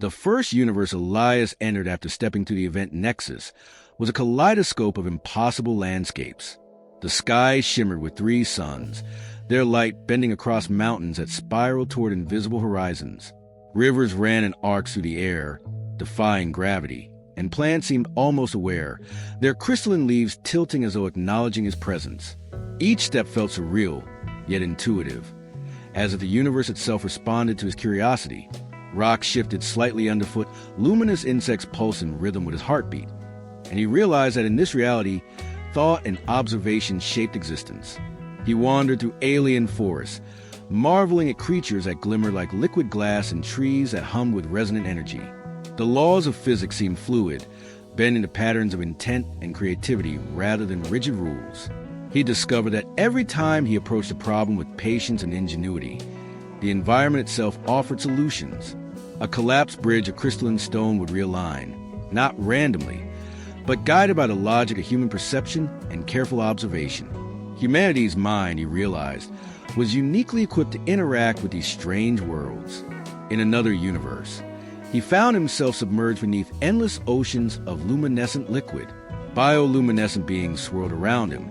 The first universe Elias entered after stepping through the event Nexus was a kaleidoscope of impossible landscapes. The sky shimmered with 3 suns, their light bending across mountains that spiraled toward invisible horizons. Rivers ran in arcs through the air, defying gravity, and plants seemed almost aware, their crystalline leaves tilting as though acknowledging his presence. Each step felt surreal, yet intuitive, as if the universe itself responded to his curiosity. Rocks shifted slightly underfoot, luminous insects pulsed in rhythm with his heartbeat, and he realized that in this reality, thought and observation shaped existence. He wandered through alien forests, marveling at creatures that glimmered like liquid glass and trees that hummed with resonant energy. The laws of physics seemed fluid, bending to patterns of intent and creativity rather than rigid rules. He discovered that every time he approached a problem with patience and ingenuity, the environment itself offered solutions. A collapsed bridge of crystalline stone would realign, not randomly, but guided by the logic of human perception and careful observation. Humanity's mind, he realized, was uniquely equipped to interact with these strange worlds. In another universe, he found himself submerged beneath endless oceans of luminescent liquid. Bioluminescent beings swirled around him,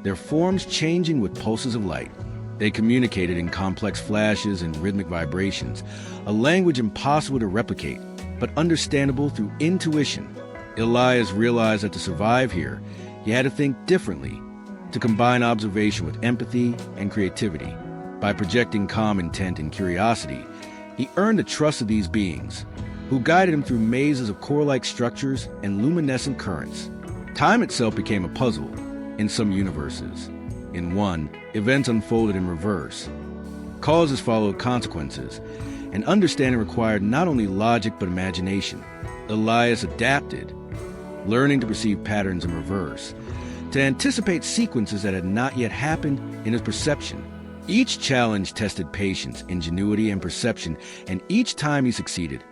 their forms changing with pulses of light. They communicated in complex flashes and rhythmic vibrations, a language impossible to replicate, but understandable through intuition. Elias realized that to survive here, he had to think differently, to combine observation with empathy and creativity. By projecting calm intent and curiosity, he earned the trust of these beings, who guided him through mazes of core-like structures and luminescent currents. Time itself became a puzzle in some universes. In one, events unfolded in reverse. Causes followed consequences, and understanding required not only logic but imagination. Elias adapted, learning to perceive patterns in reverse, to anticipate sequences that had not yet happened in his perception. Each challenge tested patience, ingenuity, and perception, and each time he succeeded,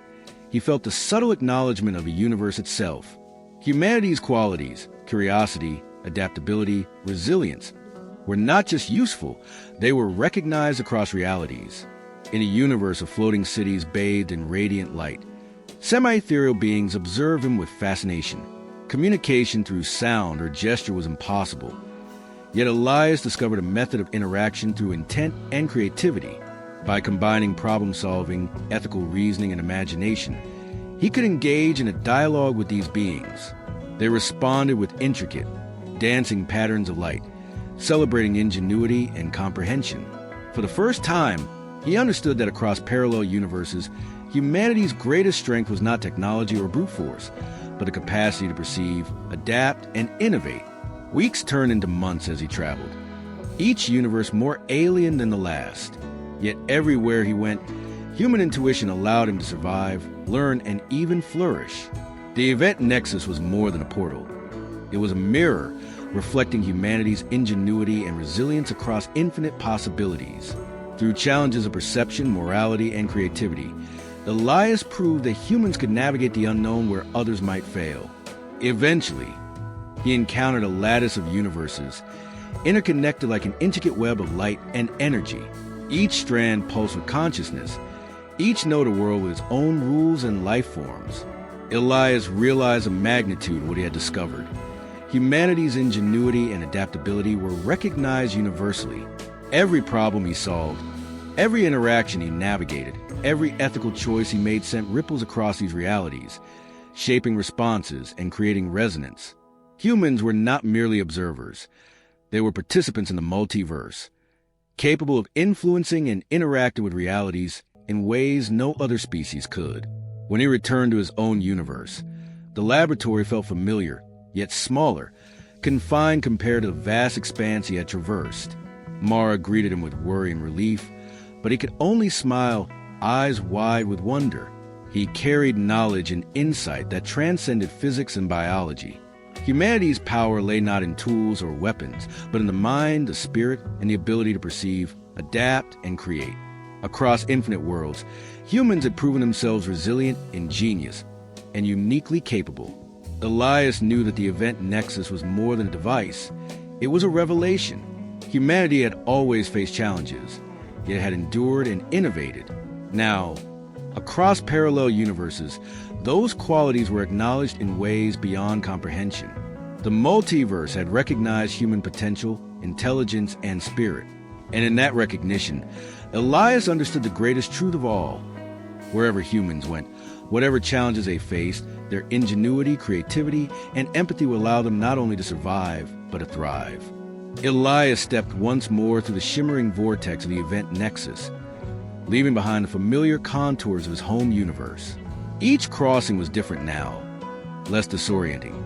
he felt the subtle acknowledgement of the universe itself. Humanity's qualities, curiosity, adaptability, resilience, were not just useful, they were recognized across realities. In a universe of floating cities bathed in radiant light, semi-ethereal beings observed him with fascination. Communication through sound or gesture was impossible. Yet Elias discovered a method of interaction through intent and creativity. By combining problem-solving, ethical reasoning, and imagination, he could engage in a dialogue with these beings. They responded with intricate, dancing patterns of light, celebrating ingenuity and comprehension. For the first time, he understood that across parallel universes, humanity's greatest strength was not technology or brute force, but the capacity to perceive, adapt, and innovate. Weeks turned into months as he traveled, each universe more alien than the last. Yet everywhere he went, human intuition allowed him to survive, learn, and even flourish. The event Nexus was more than a portal. It was a mirror reflecting humanity's ingenuity and resilience across infinite possibilities. Through challenges of perception, morality, and creativity, Elias proved that humans could navigate the unknown where others might fail. Eventually, he encountered a lattice of universes, interconnected like an intricate web of light and energy. Each strand pulsed with consciousness, each node a world with its own rules and life forms. Elias realized the magnitude of what he had discovered. Humanity's ingenuity and adaptability were recognized universally. Every problem he solved, every interaction he navigated, every ethical choice he made sent ripples across these realities, shaping responses and creating resonance. Humans were not merely observers. They were participants in the multiverse, capable of influencing and interacting with realities in ways no other species could. When he returned to his own universe, the laboratory felt familiar, yet smaller, confined compared to the vast expanse he had traversed. Mara greeted him with worry and relief, but he could only smile, eyes wide with wonder. He carried knowledge and insight that transcended physics and biology. Humanity's power lay not in tools or weapons, but in the mind, the spirit, and the ability to perceive, adapt, and create. Across infinite worlds, humans had proven themselves resilient, ingenious, and uniquely capable. Elias knew that the event Nexus was more than a device. It was a revelation. Humanity had always faced challenges, yet had endured and innovated. Now, Across parallel universes, those qualities were acknowledged in ways beyond comprehension. The multiverse had recognized human potential, intelligence, and spirit. And in that recognition, Elias understood the greatest truth of all. Wherever humans went, whatever challenges they faced, their ingenuity, creativity, and empathy would allow them not only to survive, but to thrive. Elias stepped once more through the shimmering vortex of the event Nexus, leaving behind the familiar contours of his home universe. Each crossing was different now, less disorienting,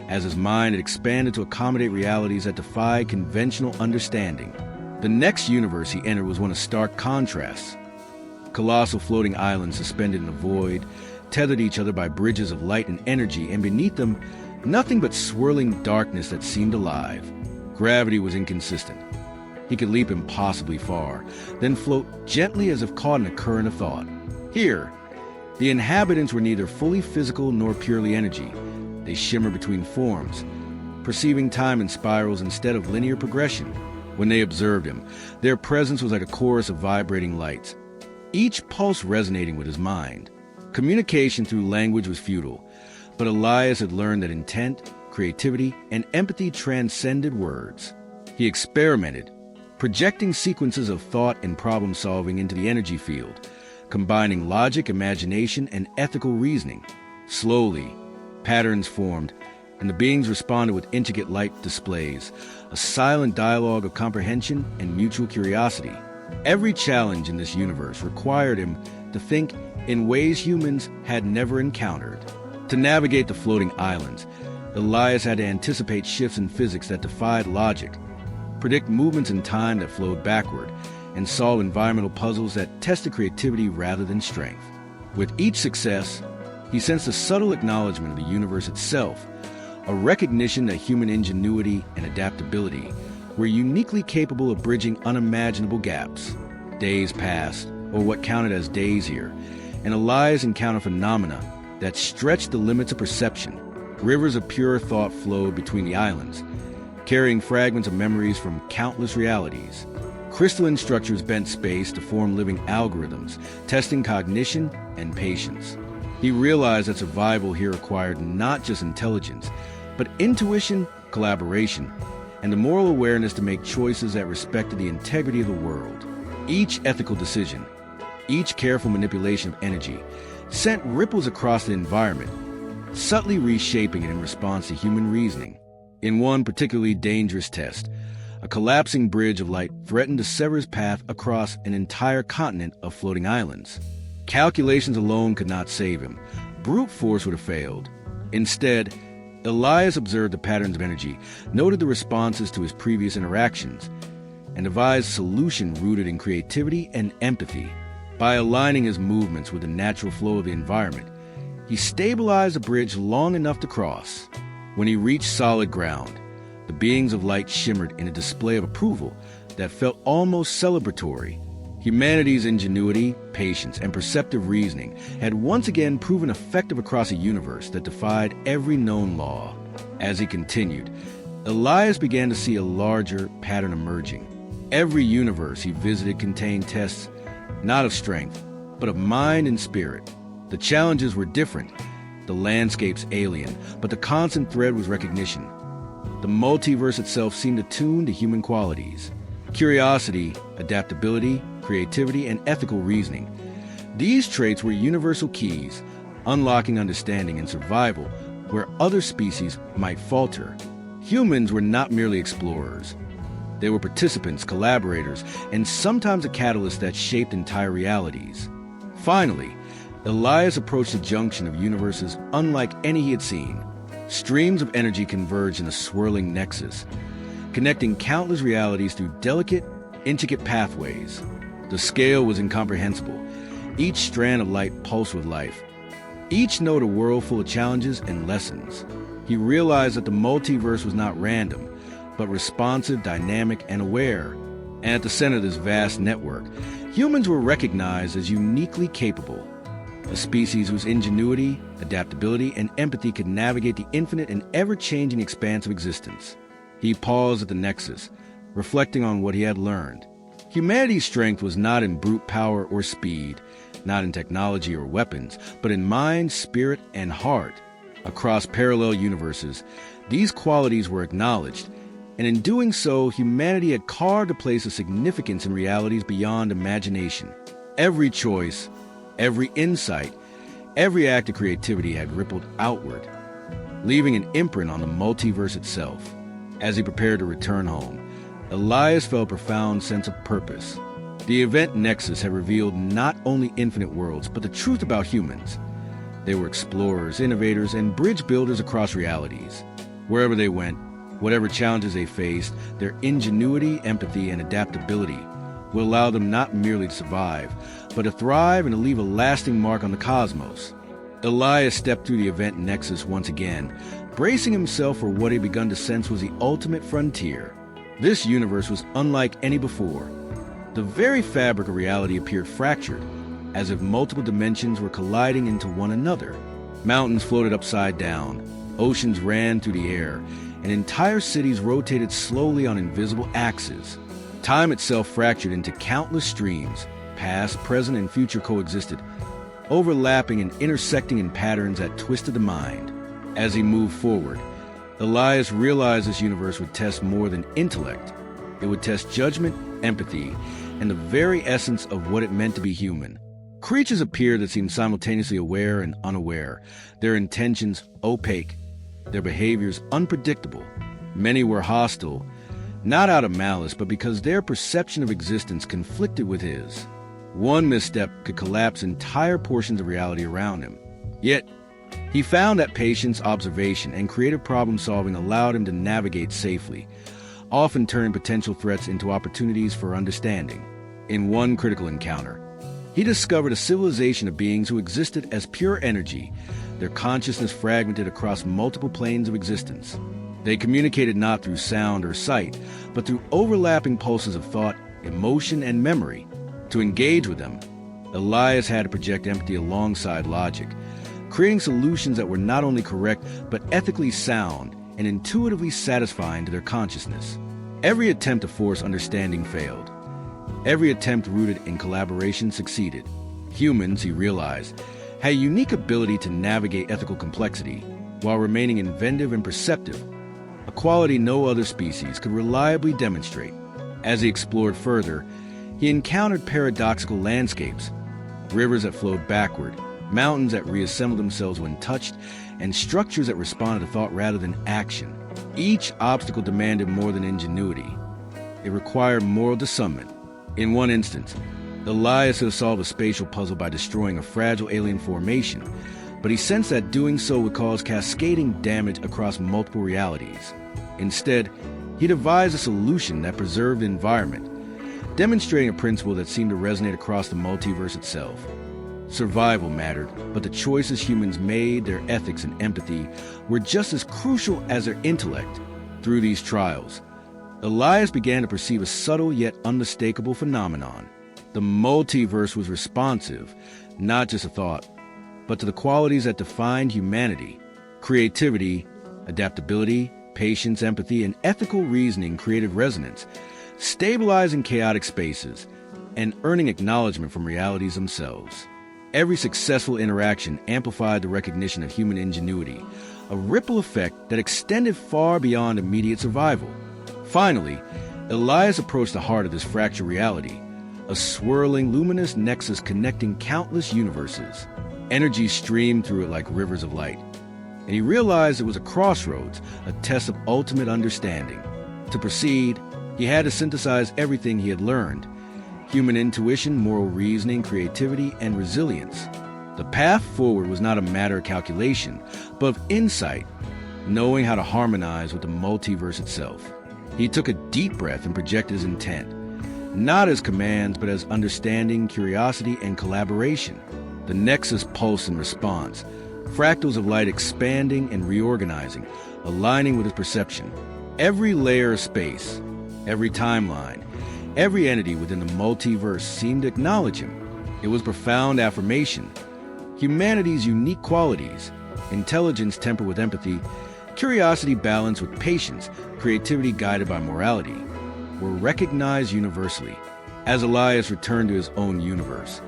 as his mind had expanded to accommodate realities that defied conventional understanding. The next universe he entered was one of stark contrasts. Colossal floating islands suspended in the void, tethered each other by bridges of light and energy, and beneath them, nothing but swirling darkness that seemed alive. Gravity was inconsistent. He could leap impossibly far, then float gently as if caught in a current of thought. Here, the inhabitants were neither fully physical nor purely energy. They shimmered between forms, perceiving time in spirals instead of linear progression. When they observed him, their presence was like a chorus of vibrating lights, each pulse resonating with his mind. Communication through language was futile, but Elias had learned that intent, creativity, and empathy transcended words. He experimented, projecting sequences of thought and problem-solving into the energy field, combining logic, imagination, and ethical reasoning. Slowly, patterns formed, and the beings responded with intricate light displays, a silent dialogue of comprehension and mutual curiosity. Every challenge in this universe required him to think in ways humans had never encountered. To navigate the floating islands, Elias had to anticipate shifts in physics that defied logic, predict movements in time that flowed backward, and solve environmental puzzles that tested creativity rather than strength. With each success, he sensed a subtle acknowledgement of the universe itself, a recognition that human ingenuity and adaptability were uniquely capable of bridging unimaginable gaps. Days passed, or what counted as days here, and Elias encountered phenomena that stretched the limits of perception. Rivers of pure thought flowed between the islands, carrying fragments of memories from countless realities. Crystalline structures bent space to form living algorithms, testing cognition and patience. He realized that survival here required not just intelligence, but intuition, collaboration, and the moral awareness to make choices that respected the integrity of the world. Each ethical decision, each careful manipulation of energy, sent ripples across the environment, subtly reshaping it in response to human reasoning. In one particularly dangerous test, a collapsing bridge of light threatened to sever his path across an entire continent of floating islands. Calculations alone could not save him. Brute force would have failed. Instead, Elias observed the patterns of energy, noted the responses to his previous interactions, and devised a solution rooted in creativity and empathy. By aligning his movements with the natural flow of the environment, he stabilized the bridge long enough to cross. When he reached solid ground, the beings of light shimmered in a display of approval that felt almost celebratory. Humanity's ingenuity, patience, and perceptive reasoning had once again proven effective across a universe that defied every known law. As he continued, Elias began to see a larger pattern emerging. Every universe he visited contained tests, not of strength, but of mind and spirit. The challenges were different, the landscapes alien, but the constant thread was recognition. The multiverse itself seemed attuned to human qualities: curiosity, adaptability, creativity, and ethical reasoning. These traits were universal keys, unlocking understanding and survival where other species might falter. Humans were not merely explorers. They were participants, collaborators, and sometimes a catalyst that shaped entire realities. Finally, Elias approached a junction of universes unlike any he had seen. Streams of energy converged in a swirling nexus, connecting countless realities through delicate, intricate pathways. The scale was incomprehensible. Each strand of light pulsed with life. Each note a world full of challenges and lessons. He realized that the multiverse was not random, but responsive, dynamic, and aware. And at the center of this vast network, humans were recognized as uniquely capable, a species whose ingenuity, adaptability, and empathy could navigate the infinite and ever-changing expanse of existence. He paused at the nexus, reflecting on what he had learned. Humanity's strength was not in brute power or speed, not in technology or weapons, but in mind, spirit, and heart. Across parallel universes, these qualities were acknowledged, and in doing so, humanity had carved a place of significance in realities beyond imagination. Every choice, every insight, every act of creativity had rippled outward, leaving an imprint on the multiverse itself. As he prepared to return home, Elias felt a profound sense of purpose. The event Nexus had revealed not only infinite worlds, but the truth about humans. They were explorers, innovators, and bridge builders across realities. Wherever they went, whatever challenges they faced, their ingenuity, empathy, and adaptability will allow them not merely to survive, but to thrive and to leave a lasting mark on the cosmos. Elias stepped through the event Nexus once again, bracing himself for what he had begun to sense was the ultimate frontier. This universe was unlike any before. The very fabric of reality appeared fractured, as if multiple dimensions were colliding into one another. Mountains floated upside down, oceans ran through the air, and entire cities rotated slowly on invisible axes. Time itself fractured into countless streams, past, present, and future coexisted, overlapping and intersecting in patterns that twisted the mind. As he moved forward, Elias realized this universe would test more than intellect. It would test judgment, empathy, and the very essence of what it meant to be human. Creatures appeared that seemed simultaneously aware and unaware, their intentions opaque, their behaviors unpredictable. Many were hostile, not out of malice, but because their perception of existence conflicted with his. One misstep could collapse entire portions of reality around him. Yet, he found that patience, observation, and creative problem-solving allowed him to navigate safely, often turning potential threats into opportunities for understanding. In one critical encounter, he discovered a civilization of beings who existed as pure energy, their consciousness fragmented across multiple planes of existence. They communicated not through sound or sight, but through overlapping pulses of thought, emotion, and memory. To engage with them, Elias had to project empathy alongside logic, creating solutions that were not only correct, but ethically sound and intuitively satisfying to their consciousness. Every attempt to force understanding failed. Every attempt rooted in collaboration succeeded. Humans, he realized, had a unique ability to navigate ethical complexity while remaining inventive and perceptive, a quality no other species could reliably demonstrate. As he explored further, he encountered paradoxical landscapes, rivers that flowed backward, mountains that reassembled themselves when touched, and structures that responded to thought rather than action. Each obstacle demanded more than ingenuity. It required moral discernment. In one instance, Elias could have solved a spatial puzzle by destroying a fragile alien formation, but he sensed that doing so would cause cascading damage across multiple realities. Instead, he devised a solution that preserved the environment, demonstrating a principle that seemed to resonate across the multiverse itself. Survival mattered, but the choices humans made, their ethics and empathy, were just as crucial as their intellect. Through these trials, Elias began to perceive a subtle yet unmistakable phenomenon. The multiverse was responsive, not just a thought, but to the qualities that defined humanity. Creativity, adaptability, patience, empathy, and ethical reasoning created resonance, stabilizing chaotic spaces and earning acknowledgement from realities themselves. Every successful interaction amplified the recognition of human ingenuity, a ripple effect that extended far beyond immediate survival. Finally, Elias approached the heart of this fractured reality, a swirling, luminous nexus connecting countless universes. Energy streamed through it like rivers of light, and he realized it was a crossroads, a test of ultimate understanding. To proceed, he had to synthesize everything he had learned: human intuition, moral reasoning, creativity, and resilience. The path forward was not a matter of calculation, but of insight, knowing how to harmonize with the multiverse itself. He took a deep breath and projected his intent, not as commands, but as understanding, curiosity, and collaboration. The nexus pulsed in response, fractals of light expanding and reorganizing, aligning with his perception. Every layer of space, every timeline, every entity within the multiverse seemed to acknowledge him. It was profound affirmation. Humanity's unique qualities, intelligence tempered with empathy, curiosity balanced with patience, creativity guided by morality, were recognized universally. As Elias returned to his own universe,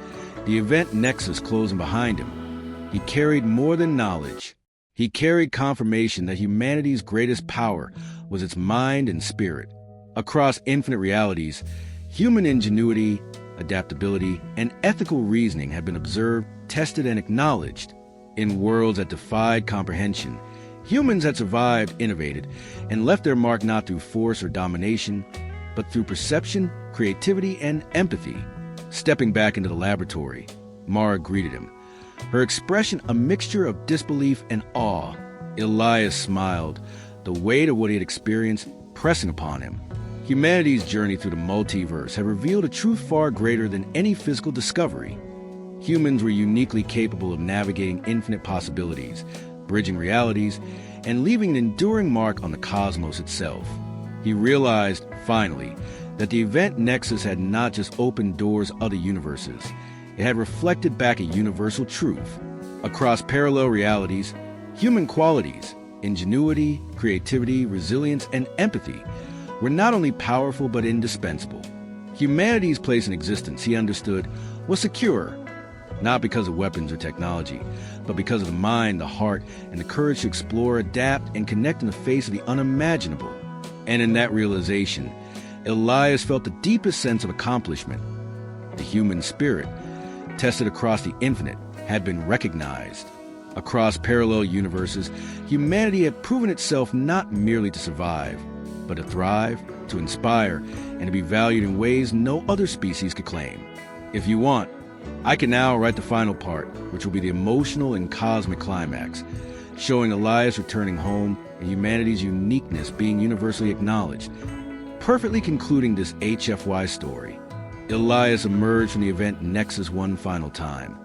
the event nexus closing behind him, he carried more than knowledge. He carried confirmation that humanity's greatest power was its mind and spirit. Across infinite realities, human ingenuity, adaptability, and ethical reasoning had been observed, tested, and acknowledged. In worlds that defied comprehension, humans had survived, innovated, and left their mark not through force or domination, but through perception, creativity, and empathy. Stepping back into the laboratory, Mara greeted him, her expression a mixture of disbelief and awe. Elias smiled, the weight of what he had experienced pressing upon him. Humanity's journey through the multiverse had revealed a truth far greater than any physical discovery. Humans were uniquely capable of navigating infinite possibilities, bridging realities, and leaving an enduring mark on the cosmos itself. He realized, finally, that the event Nexus had not just opened doors to other universes, it had reflected back a universal truth. Across parallel realities, human qualities, ingenuity, creativity, resilience, and empathy were not only powerful but indispensable. Humanity's place in existence, he understood, was secure, not because of weapons or technology, but because of the mind, the heart, and the courage to explore, adapt, and connect in the face of the unimaginable. And in that realization, Elias felt the deepest sense of accomplishment. The human spirit, tested across the infinite, had been recognized. Across parallel universes, humanity had proven itself not merely to survive, but to thrive, to inspire, and to be valued in ways no other species could claim. If you want, I can now write the final part, which will be the emotional and cosmic climax, showing Elias returning home and humanity's uniqueness being universally acknowledged, perfectly concluding this HFY story. Elias emerged from the event Nexus one final time,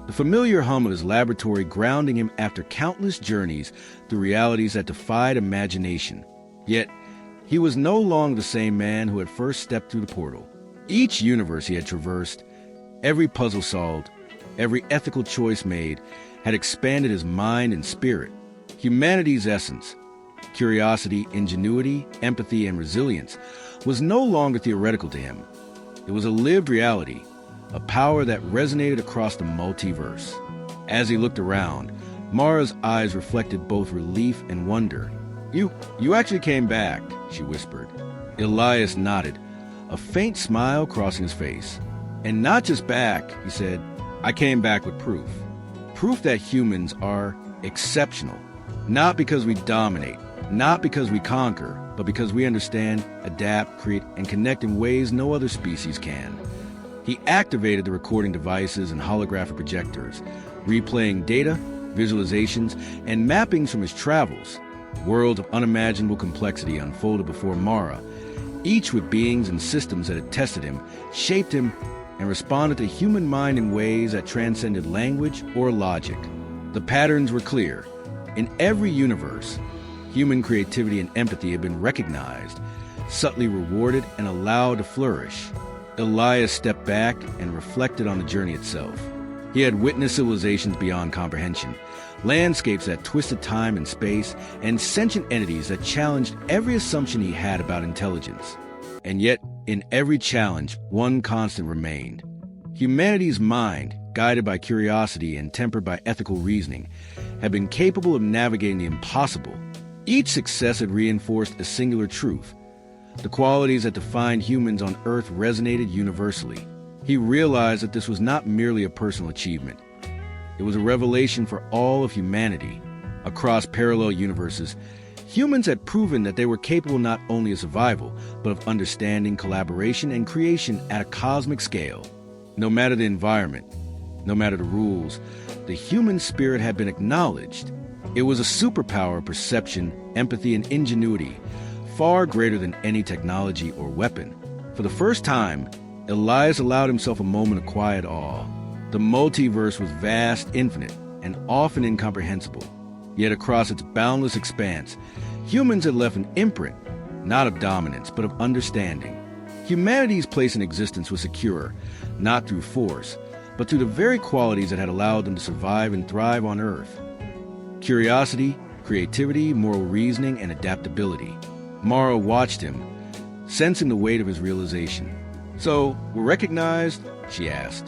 the familiar hum of his laboratory grounding him after countless journeys through realities that defied imagination. Yet, he was no longer the same man who had first stepped through the portal. Each universe he had traversed, every puzzle solved, every ethical choice made, had expanded his mind and spirit. Humanity's essence, curiosity, ingenuity, empathy, and resilience, was no longer theoretical to him. It was a lived reality, a power that resonated across the multiverse. As he looked around, Mara's eyes reflected both relief and wonder. You actually came back," she whispered. Elias nodded, a faint smile crossing his face. "And not just back," he said. "I came back with proof. Proof that humans are exceptional. Not because we dominate, not because we conquer, but because we understand, adapt, create, and connect in ways no other species can." He activated the recording devices and holographic projectors, replaying data, visualizations, and mappings from his travels. Worlds of unimaginable complexity unfolded before Mara, each with beings and systems that had tested him, shaped him, and responded to human mind in ways that transcended language or logic. The patterns were clear. In every universe, human creativity and empathy had been recognized, subtly rewarded, and allowed to flourish. Elias stepped back and reflected on the journey itself. He had witnessed civilizations beyond comprehension, landscapes that twisted time and space, and sentient entities that challenged every assumption he had about intelligence. And yet, in every challenge, one constant remained. Humanity's mind, guided by curiosity and tempered by ethical reasoning, had been capable of navigating the impossible. Each success had reinforced a singular truth. The qualities that defined humans on Earth resonated universally. He realized that this was not merely a personal achievement. It was a revelation for all of humanity. Across parallel universes, humans had proven that they were capable not only of survival, but of understanding, collaboration, and creation at a cosmic scale. No matter the environment, no matter the rules, the human spirit had been acknowledged. It was a superpower of perception, empathy, and ingenuity, far greater than any technology or weapon. For the first time, Elias allowed himself a moment of quiet awe. The multiverse was vast, infinite, and often incomprehensible. Yet across its boundless expanse, humans had left an imprint, not of dominance, but of understanding. Humanity's place in existence was secure, not through force, but through the very qualities that had allowed them to survive and thrive on Earth. Curiosity, creativity, moral reasoning, and adaptability. Mara watched him, sensing the weight of his realization. "So, we're recognized?" she asked.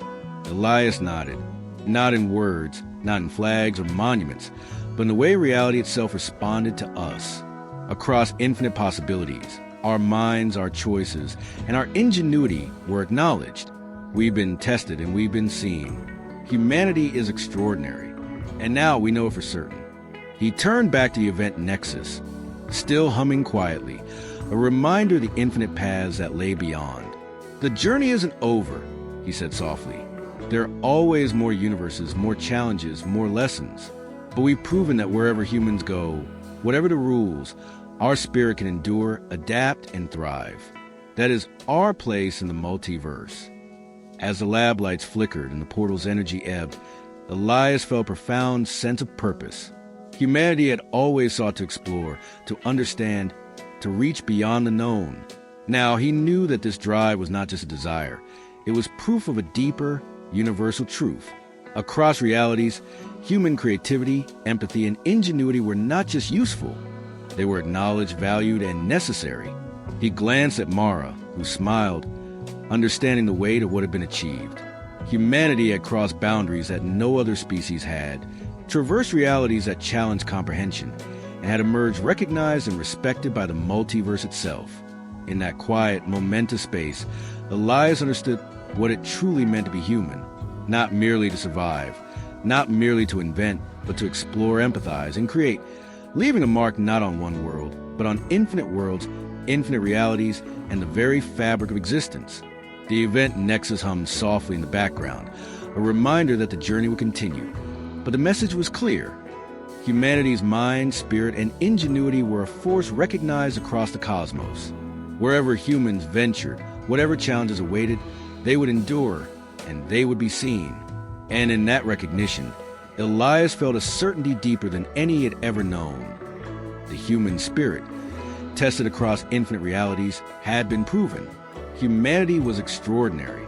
Elias nodded. Not in words, not in flags or monuments, but in the way reality itself responded to us. Across infinite possibilities, our minds, our choices, and our ingenuity were acknowledged. We've been tested and we've been seen. Humanity is extraordinary, and now we know it for certain. He turned back to the event Nexus, still humming quietly, a reminder of the infinite paths that lay beyond. The journey isn't over, he said softly. There are always more universes, more challenges, more lessons. But we've proven that wherever humans go, whatever the rules, our spirit can endure, adapt, and thrive. That is our place in the multiverse. As the lab lights flickered and the portal's energy ebbed, Elias felt a profound sense of purpose. Humanity had always sought to explore, to understand, to reach beyond the known. Now he knew that this drive was not just a desire. It was proof of a deeper, universal truth. Across realities, human creativity, empathy, and ingenuity were not just useful. They were acknowledged, valued, and necessary. He glanced at Mara, who smiled, understanding the weight of what had been achieved. Humanity had crossed boundaries that no other species had, traversed realities that challenged comprehension, and had emerged recognized and respected by the multiverse itself. In that quiet, momentous space, Elias understood what it truly meant to be human, not merely to survive, not merely to invent, but to explore, empathize, and create, leaving a mark not on one world, but on infinite worlds, infinite realities, and the very fabric of existence. The event Nexus hummed softly in the background, a reminder that the journey would continue. But the message was clear. Humanity's mind, spirit, and ingenuity were a force recognized across the cosmos. Wherever humans ventured, whatever challenges awaited, they would endure, and they would be seen. And in that recognition, Elias felt a certainty deeper than any he had ever known. The human spirit, tested across infinite realities, had been proven. Humanity was extraordinary.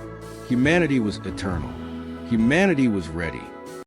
Humanity was eternal. Humanity was ready.